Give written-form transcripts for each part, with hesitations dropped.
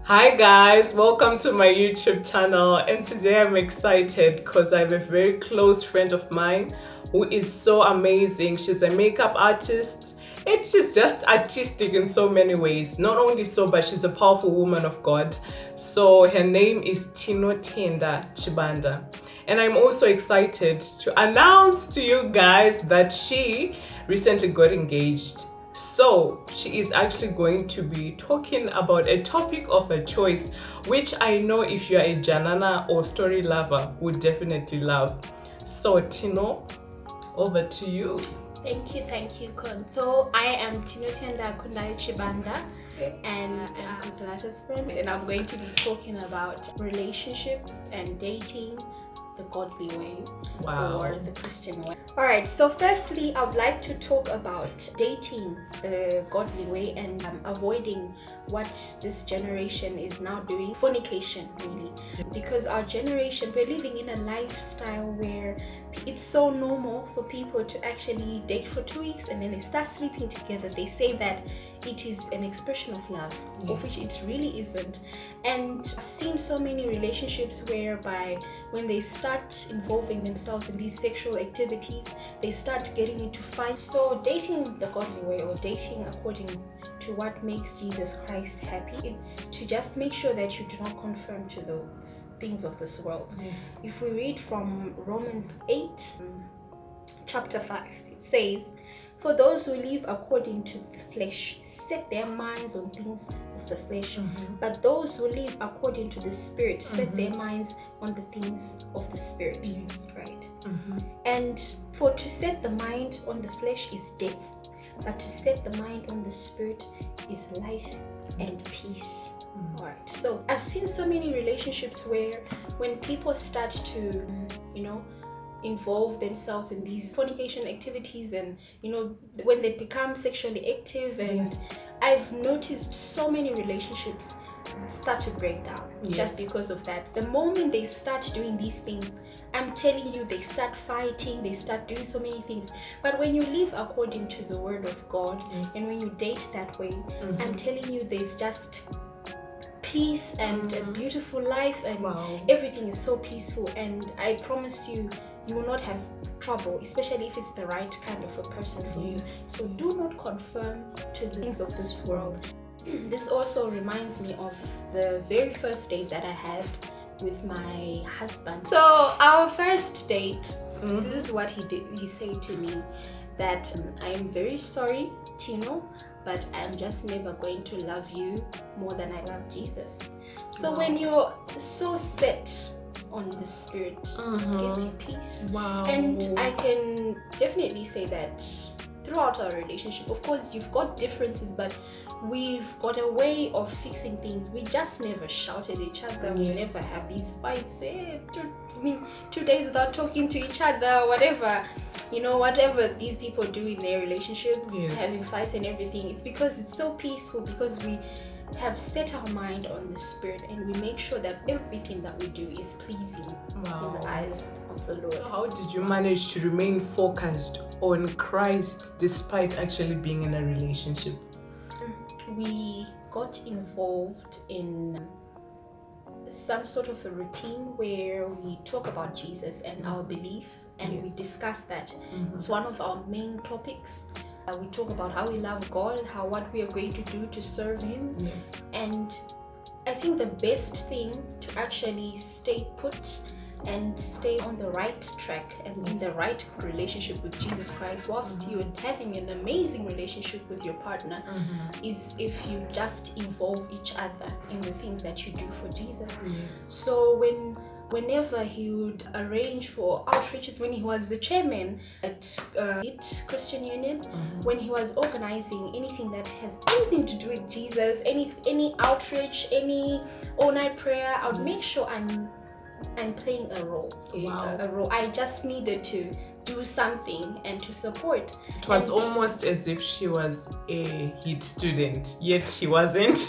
Hi guys, welcome to my YouTube channel, and today I'm excited because I have a very close friend of mine who is so amazing. She's a makeup artist and she's just artistic in so many ways. Not only so, but she's a powerful woman of God. So her name is Tinotenda Chibanda. And I'm also excited to announce to you guys that she recently got engaged. So she is actually going to be talking about a topic of her choice, which I know if you're a Janana or story lover would definitely love. So Tino, over to you. Thank you, Con. So I am Tinotenda Chibanda and I'm Consolata's friend, and I'm going to be talking about relationships and dating the godly way or the Christian way. Alright, so firstly, I would like to talk about dating the godly way and avoiding what this generation is now doing, fornication, really. Because our generation, we're living in a lifestyle where it's so normal for people to actually date for 2 weeks and then they start sleeping together. They say that it is an expression of love, of which it really isn't. And I've seen so many relationships whereby when they start involving themselves in these sexual activities, they start getting into fights. So dating the godly way, or dating according to what makes Jesus Christ happy, it's to just make sure that you do not conform to the things of this world. If we read from Romans 8, chapter 5, it says, "For those who live according to the flesh set their minds on things of the flesh, but those who live according to the Spirit set their minds on the things of the Spirit." Right? And for to set the mind on the flesh is death, but to set the mind on the Spirit is life and peace. Alright, so I've seen so many relationships where when people start to, involve themselves in these fornication activities, and when they become sexually active, and I've noticed so many relationships start to break down just because of that. The moment they start doing these things, I'm telling you, they start fighting, they start doing so many things. But when you live according to the word of God, and when you date that way, I'm telling you, there's just peace and a beautiful life, and everything is so peaceful, and I promise you, you will not have trouble, especially if it's the right kind of a person for you. So do not conform to the things of this world. This also reminds me of the very first date that I had with my husband. So our first date, this is what he did. He said to me that I am very sorry, Tino, but I'm just never going to love you more than I love Jesus. So when you're so set on the Spirit, it gives you peace. And I can definitely say that throughout our relationship, of course, you've got differences, but we've got a way of fixing things. We just never shout at each other. We never have these fights. 2 days without talking to each other, whatever. Whatever these people do in their relationships, having fights and everything, it's because it's so peaceful, because we have set our mind on the Spirit, and we make sure that everything that we do is pleasing in the eyes of the Lord. How did you manage to remain focused on Christ despite actually being in a relationship? We got involved in some sort of a routine where we talk about Jesus and our belief, and we discuss that. It's one of our main topics. We talk about how we love God, what we are going to do to serve Him. And I think the best thing to actually stay put and stay on the right track and in the right relationship with Jesus Christ, whilst you're having an amazing relationship with your partner, is if you just involve each other in the things that you do for Jesus. So whenever he would arrange for outreaches, when he was the chairman at Christian Union, when he was organizing anything that has anything to do with Jesus, any outreach, any all-night prayer, I would make sure I'm playing a role. I just needed to do something and to support. It was almost as if she was a HIT student, yet she wasn't.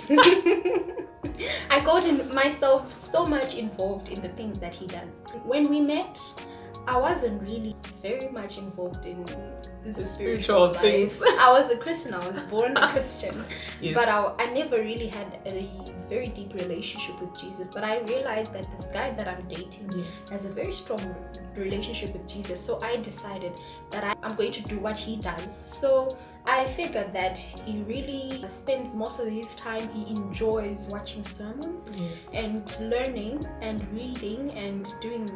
I got myself so much involved in the things that he does. When we met, I wasn't really very much involved in The the spiritual life. things. I was a Christian. I was born a Christian. Yes. But I never really had a very deep relationship with Jesus. But I realized that this guy that I'm dating has a very strong relationship with Jesus. So I decided that I'm going to do what he does. So I figured that he really spends most of his time, he enjoys watching sermons and learning and reading and doing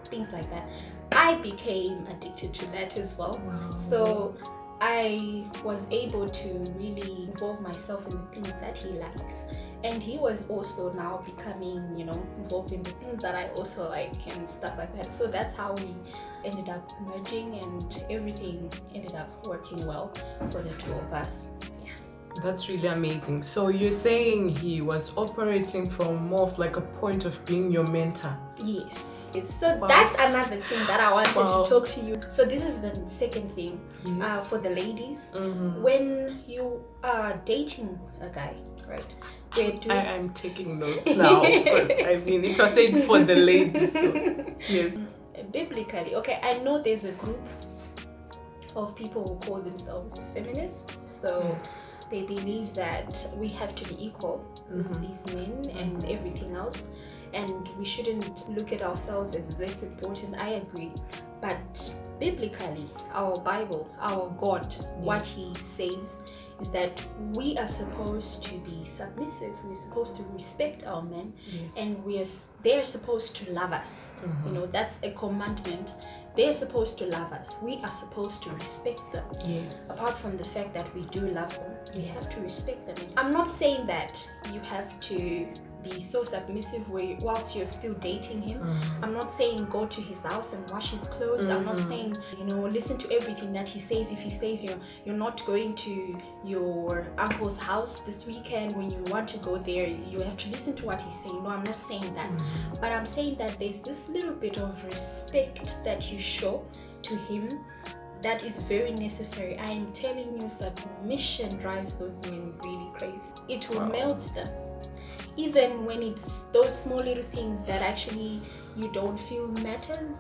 things like that. I became addicted to that as well. Wow. So I was able to really involve myself in the things that he likes, and he was also now becoming, involved in the things that I also like and stuff like that. So that's how we ended up merging, and everything ended up working well for the two of us. That's really amazing. So you're saying he was operating from more of like a point of being your mentor? Yes. So that's another thing that I wanted to talk to you. So this is the second thing for the ladies. When you are dating a guy, right? I'm taking notes now because it was said for the ladies. So, yes. Biblically, okay, I know there's a group of people who call themselves feminists. So they believe that we have to be equal with these men and everything else, and we shouldn't look at ourselves as less important. I agree, but biblically, our Bible, our God, what he says is that we are supposed to be submissive. We're supposed to respect our men, and they're supposed to love us. That's a commandment. They're supposed to love us. We are supposed to respect them. Apart from the fact that we do love them, we have to respect them. I'm not saying that you have to be so submissive whilst you're still dating him. I'm not saying go to his house and wash his clothes. I'm not saying listen to everything that he says. If he says you're not going to your uncle's house this weekend, when you want to go there, you have to listen to what he's saying. No, I'm not saying that. But I'm saying that there's this little bit of respect that you show to him that is very necessary. I am telling you, submission drives those men really crazy. It will melt them. Even when it's those small little things that actually you don't feel matters,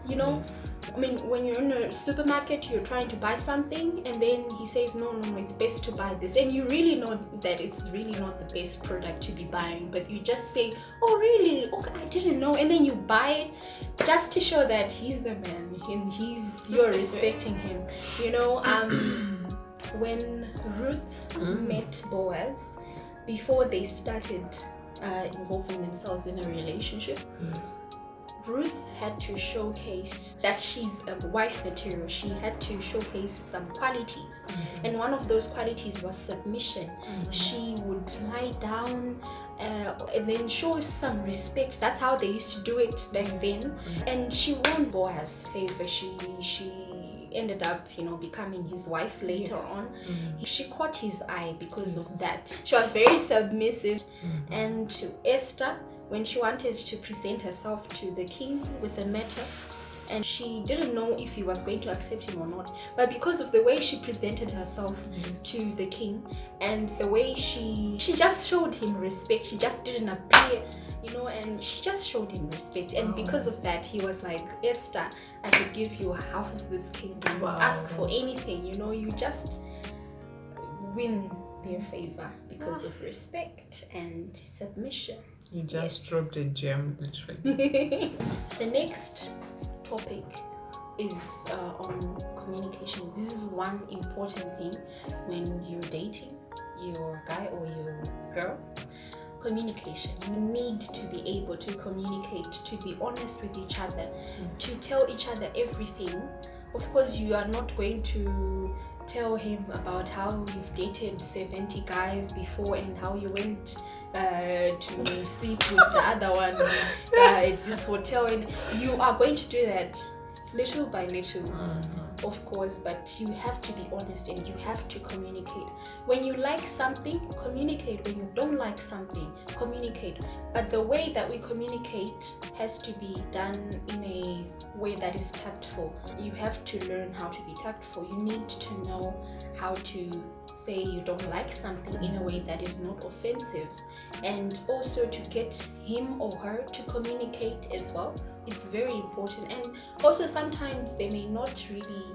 I mean, when you're in a supermarket, you're trying to buy something, and then he says, no, it's best to buy this. And you really know that it's really not the best product to be buying, but you just say, oh, really? Okay, I didn't know. And then you buy it just to show that he's the man and you're respecting him. When Ruth met Boaz, before they started involving themselves in a relationship, Ruth had to showcase that she's a wife material. She had to showcase some qualities, and one of those qualities was submission. She would lie down and then show some respect. That's how they used to do it back then. And she won Boaz's favor. She ended up becoming his wife later on. She caught his eye because of that. She was very submissive. And to Esther, when she wanted to present herself to the king with a matter, and she didn't know if he was going to accept him or not, but because of the way she presented herself to the king and the way she just showed him respect, she just didn't appear, and she just showed him respect. And because of that, he was like, Esther, I could give you half of this kingdom. Ask for anything, you just win their favor because of respect and submission. You just dropped a gem, literally. The next topic is on communication. This is one important thing when you're dating your guy or your girl. Communication. You need to be able to communicate, to be honest with each other, to tell each other everything. Of course, you are not going to tell him about how you've dated 70 guys before and how you went to sleep with the other one at this hotel, and you are going to do that little by little, of course, but you have to be honest and you have to communicate. When you like something, communicate. When you don't like something, communicate. But the way that we communicate has to be done in a way that is tactful. You have to learn how to be tactful. You need to know how to say you don't like something in a way that is not offensive, and also to get him or her to communicate as well. It's very important. And also sometimes they may not really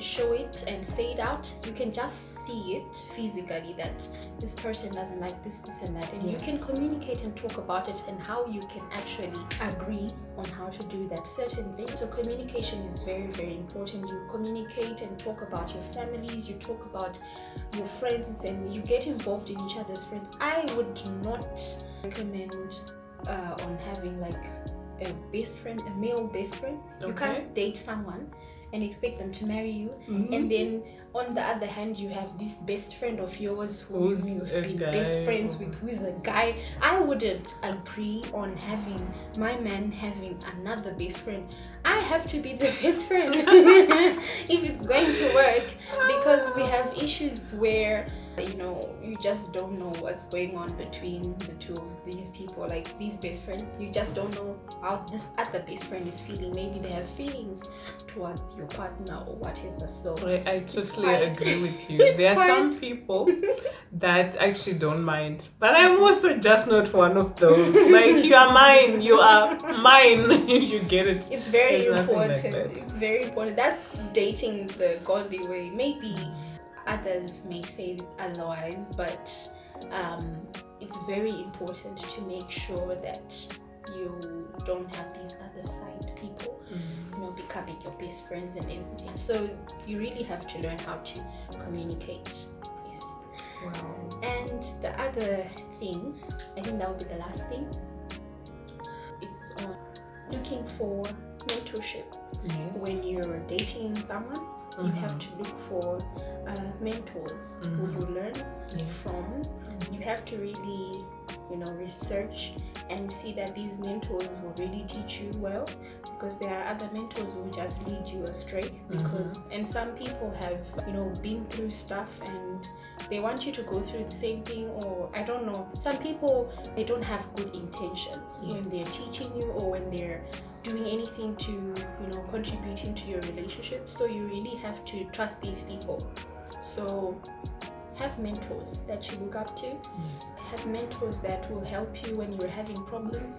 show it and say it out. You can just see it physically that this person doesn't like this and that, and you can communicate and talk about it and how you can actually agree on how to do that certain thing. So communication is very, very important. You communicate and talk about your families, you talk about your friends, and you get involved in each other's friends. I would not recommend on having like a best friend, a male best friend. You can't date someone and expect them to marry you, and then on the other hand you have this best friend of yours who's you've been best friends with, who is a guy. I wouldn't agree on having my man having another best friend. I have to be the best friend if it's going to work, because we have issues where you just don't know what's going on between the two of these people, like these best friends. You just don't know how this other best friend is feeling. Maybe they have feelings towards your partner or whatever. So I totally agree with you. There are some people that actually don't mind, but I'm also just not one of those. Like, you are mine, you are mine. You get it. It's very There's important. like that. It's very important. That's dating the godly way. Maybe others may say otherwise, but it's very important to make sure that you don't have these other side people becoming your best friends and everything. So you really have to learn how to communicate. Yes. Wow. And the other thing, I think that would be the last thing, it's on looking for mentorship. Yes. When you're dating someone, you have to look for mentors who you learn from. You have to really research and see that these mentors will really teach you well, because there are other mentors who will just lead you astray, because and some people have been through stuff and they want you to go through the same thing, or I don't know, some people, they don't have good intentions when they're teaching you or when they're doing anything to contributing to your relationship. So you really have to trust these people. So have mentors that you look up to. Have mentors that will help you when you're having problems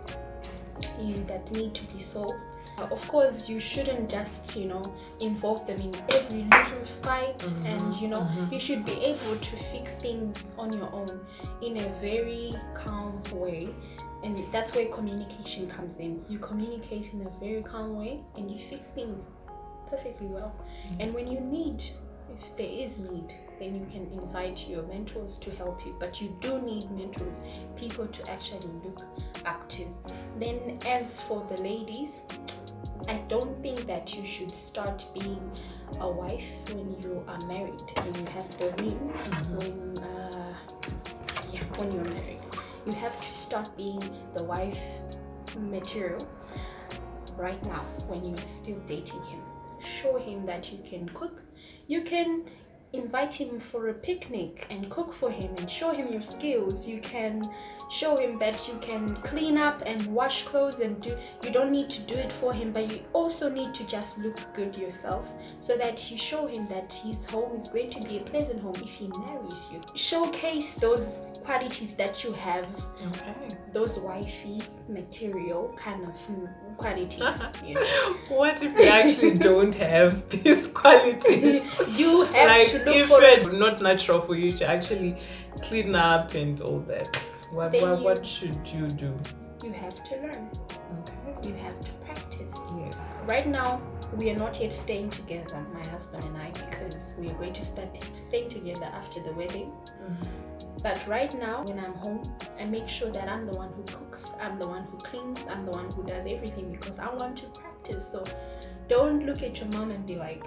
that need to be solved. Of course, you shouldn't just involve them in every little fight, and you should be able to fix things on your own in a very calm way. And that's where communication comes in. You communicate in a very calm way and you fix things perfectly well. And when you need, if there is need, then you can invite your mentors to help you. But you do need mentors, people to actually look up to. Then as for the ladies, I don't think that you should start being a wife when you are married, when you have the ring, when you're married. You have to start being the wife material right now when you're still dating him. Show him that you can cook. You can invite him for a picnic and cook for him and show him your skills. You can show him that you can clean up and wash clothes and you don't need to do it for him, but you also need to just look good yourself, so that you show him that his home is going to be a pleasant home if he marries you. Showcase those qualities that you have, those wifey material kind of qualities. What if you actually don't have these qualities? You have to look if for it's not natural for you to actually clean up and all that, what should you do? You have to learn. You have to practice. Right now we are not yet staying together, my husband and I, because we are going to start staying together after the wedding. But right now, when I'm home, I make sure that I'm the one who cooks, I'm the one who cleans, I'm the one who does everything, because I want to practice. So don't look at your mom and be like,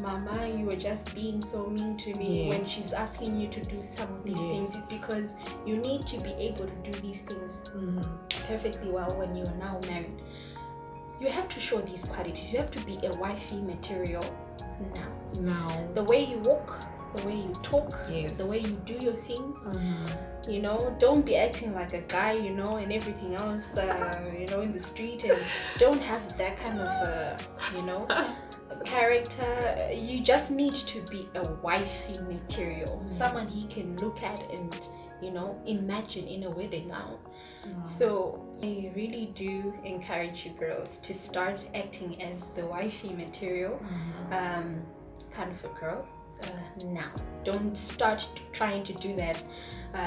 Mama, you were just being so mean to me when she's asking you to do some of these things. It's because you need to be able to do these things perfectly well when you are now married. You have to show these qualities. You have to be a wifey material now. The way you walk, the way you talk, Yes. the way you do your things. You know, don't be acting like a guy, you know, and everything else, you know, in the street, and don't have that kind of, you know, character. You just need to be a wifey material, someone he can look at and, you know, imagine in a wedding gown. So I really do encourage you girls to start acting as the wifey material, kind of a girl. Now, don't start trying to do that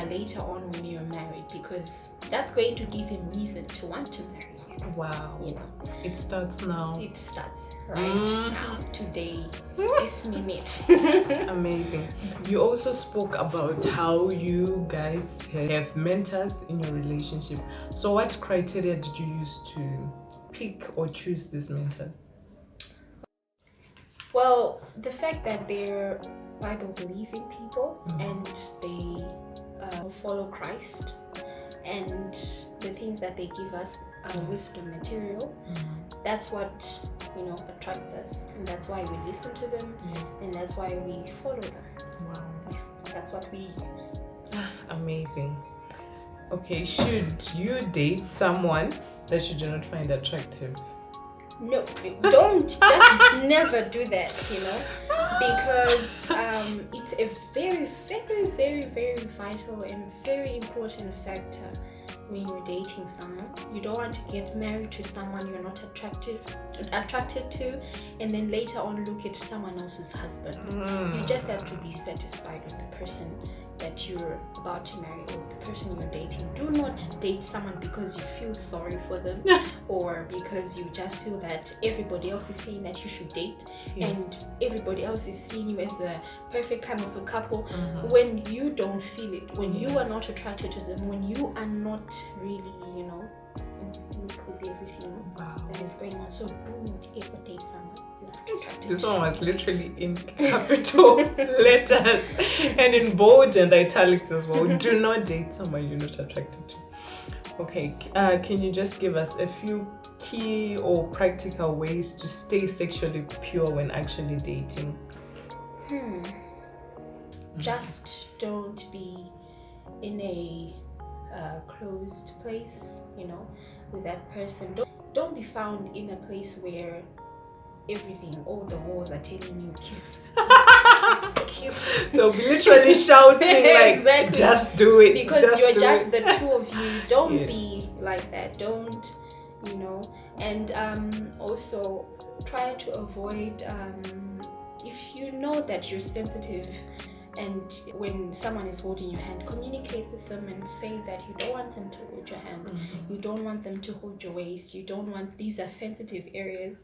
later on when you're married, because that's going to give him reason to want to marry you. Wow. You know, it starts now. it starts right now, today, this minute. Amazing. You also spoke about how you guys have mentors in your relationship. So what criteria did you use to pick or choose these mentors? Well, the fact that they're Bible believing people and they follow Christ, and the things that they give us are wisdom material. That's what, you know, attracts us, and that's why we listen to them, and that's why we follow them. Wow. That's what we use. Amazing. Okay, should you date someone that you do not find attractive? No, don't just never do that, you know, because it's a very, very, very, very vital and very important factor when you're dating someone. You don't want to get married to someone you're not attracted to, and then later on look at someone else's husband. You just have to be satisfied with the person that you're about to marry or the person you're dating. Do not date someone because you feel sorry for them or because you just feel that everybody else is saying that you should date, and everybody else is seeing you as a perfect kind of a couple, when you don't feel it, when you are not attracted to them, when you are not really, you know, in sync with everything that is going on. So do not ever date someone you're not attracted to. This one was literally in capital letters and in bold and italics as well. Do not date someone you're not attracted to. Okay, can you just give us a few key or practical ways to stay sexually pure when actually dating? Just don't be in a closed place, you know, with that person. Don't be found in a place where everything, all the walls are telling you kiss. They'll be literally shouting like, exactly. Just do it. Because you're just the two of you. Don't be like that. Don't, you know. And also try to avoid, if you know that you're sensitive, and when someone is holding your hand, communicate with them and say that you don't want them to hold your hand. You don't want them to hold your waist. You don't want, these are sensitive areas.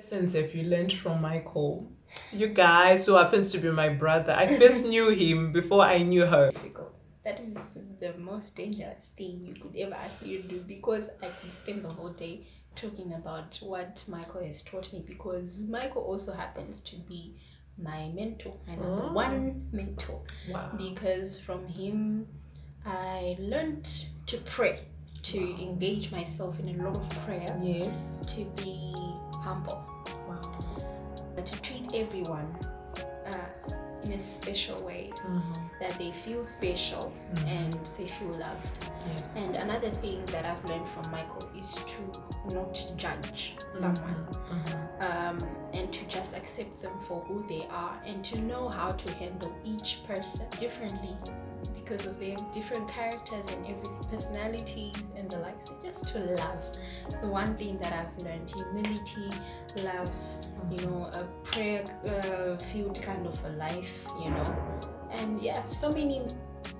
Since if you learned from Michael, you guys, who happens to be my brother, I first knew him before I knew her. That is the most dangerous thing you could ever ask me to do, because I could spend the whole day talking about what Michael has taught me, because Michael also happens to be my mentor, my number one mentor. Because from him I learned to pray, to engage myself in a lot of prayer, to be humble, to treat everyone in a special way, that they feel special and they feel loved. And another thing that I've learned from Michael is to not judge someone, and to just accept them for who they are, and to know how to handle each person differently because of their different characters and everything, personalities and the likes. Just to love. So one thing that I've learned: humility, love, you know, a prayer filled kind of a life, you know, and so many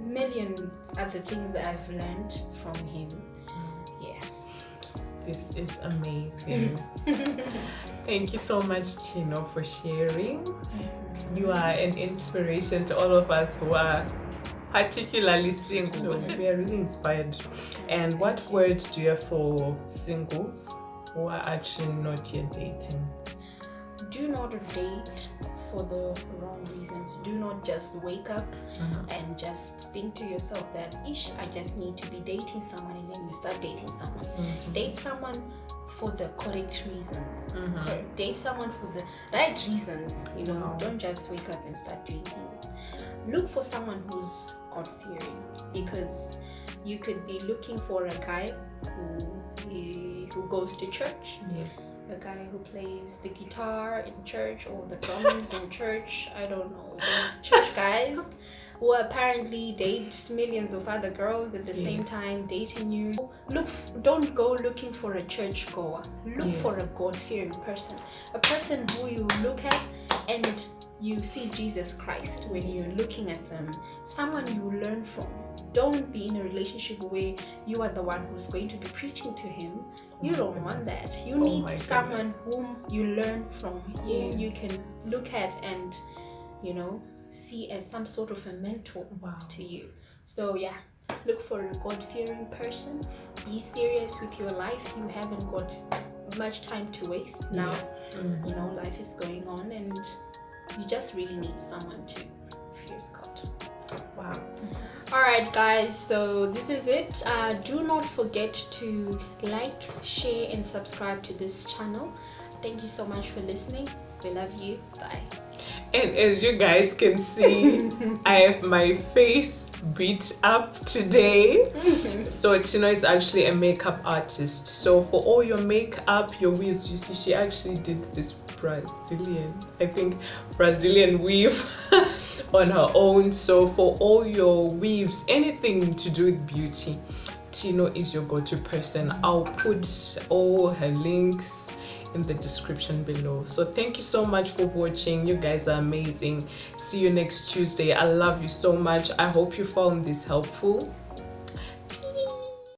millions other things that I've learned from him. This is amazing. Thank you so much, Tino, for sharing. You are an inspiration to all of us who are particularly single. We are really inspired. And what words do you have for singles who are actually not yet dating? Do not date for the wrong reasons. Do not just wake up and just think to yourself that I just need to be dating someone, and then you start dating someone. Date someone for the correct reasons. Mm-hmm. Date someone for the right reasons. Wow. Don't just wake up and start doing things. Look for someone who's God-fearing, because you could be looking for a guy who goes to church. Yes. A guy who plays the guitar in church or the drums in church. I don't know, those church guys who apparently date millions of other girls at the same time dating you. Don't go looking for a church goer. Look for a God-fearing person, a person who you look at and you see Jesus Christ when you're looking at them, someone you learn from. Don't be in a relationship where you are the one who's going to be preaching to him. You don't want that. You need someone whom you learn from, whom you can look at and see as some sort of a mentor to you. So yeah, look for a God-fearing person. Be serious with your life. You haven't got much time to waste now. Life is going on, and you just really need someone to fear God. Wow. Alright guys, so this is it. Do not forget to like, share and subscribe to this channel. Thank you so much for listening. We love you. Bye. And as you guys can see, I have my face beat up today. So Tino is actually a makeup artist. So for all your makeup, your weaves, you see she actually did this Brazilian weave on her own. So for all your weaves, anything to do with beauty, Tino is your go-to person. I'll put all her links in the description below. So thank you so much for watching. You guys are amazing. See you next Tuesday. I love you so much. I hope you found this helpful.